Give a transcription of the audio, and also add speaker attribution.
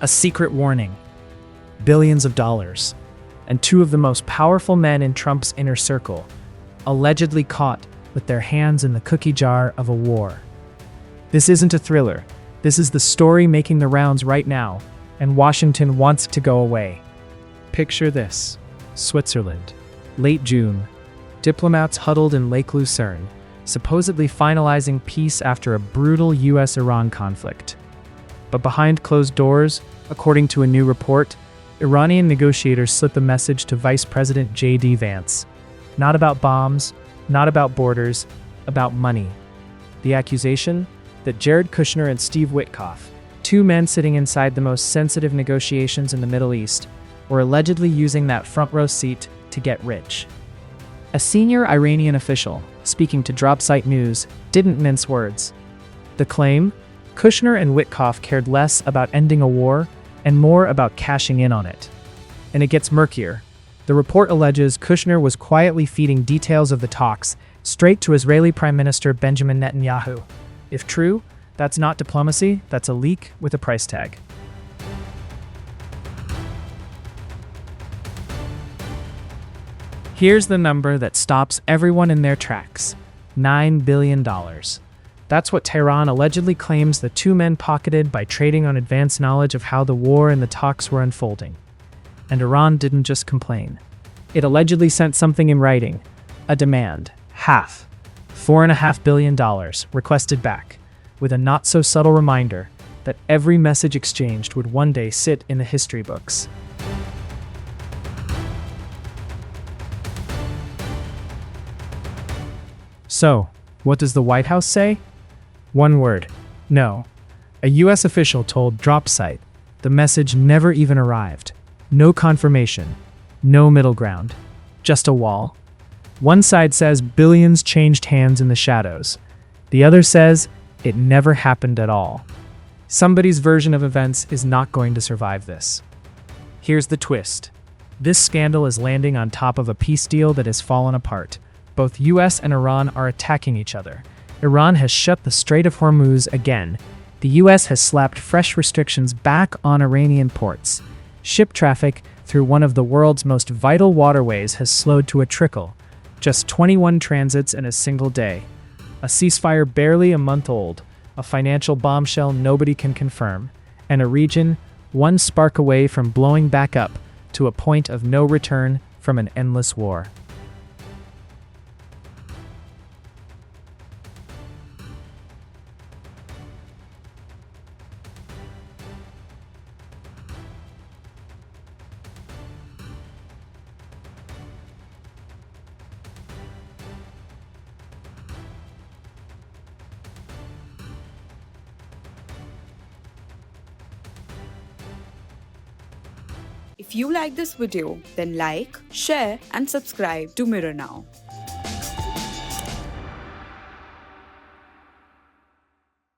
Speaker 1: A secret warning. Billions of dollars. And two of the most powerful men in Trump's inner circle, allegedly caught with their hands in the cookie jar of a war. This isn't a thriller. This is the story making the rounds right now, and Washington wants it to go away. Picture this. Switzerland. Late June. Diplomats huddled in Lake Lucerne, supposedly finalizing peace after a brutal US-Iran conflict. But behind closed doors, according to a new report, Iranian negotiators slipped a message to Vice President JD Vance. Not about bombs, not about borders, about money. The accusation? That Jared Kushner and Steve Witkoff, two men sitting inside the most sensitive negotiations in the Middle East, were allegedly using that front row seat to get rich. A senior Iranian official, speaking to Dropsite News, didn't mince words. The claim? Kushner and Witkoff cared less about ending a war and more about cashing in on it. And it gets murkier. The report alleges Kushner was quietly feeding details of the talks straight to Israeli Prime Minister Benjamin Netanyahu. If true, that's not diplomacy, that's a leak with a price tag. Here's the number that stops everyone in their tracks: $9 billion. That's what Tehran allegedly claims the two men pocketed by trading on advanced knowledge of how the war and the talks were unfolding. And Iran didn't just complain. It allegedly sent something in writing, a demand, half, $4.5 billion, requested back, with a not-so-subtle reminder that every message exchanged would one day sit in the history books. So, what does the White House say? One word: no. A U.S. official told Dropsite the message never even arrived. No confirmation. No middle ground. Just a wall. One side says billions changed hands in the shadows. The other says it never happened at all. Somebody's version of events is not going to survive this. Here's the twist. This scandal is landing on top of a peace deal that has fallen apart. Both US and Iran are attacking each other. Iran has shut the Strait of Hormuz again. The US has slapped fresh restrictions back on Iranian ports. Ship traffic through one of the world's most vital waterways has slowed to a trickle. Just 21 transits in a single day. A ceasefire barely a month old. A financial bombshell nobody can confirm. And a region one spark away from blowing back up to a point of no return from an endless war.
Speaker 2: If you like this video, then like, share and subscribe to Mirror Now.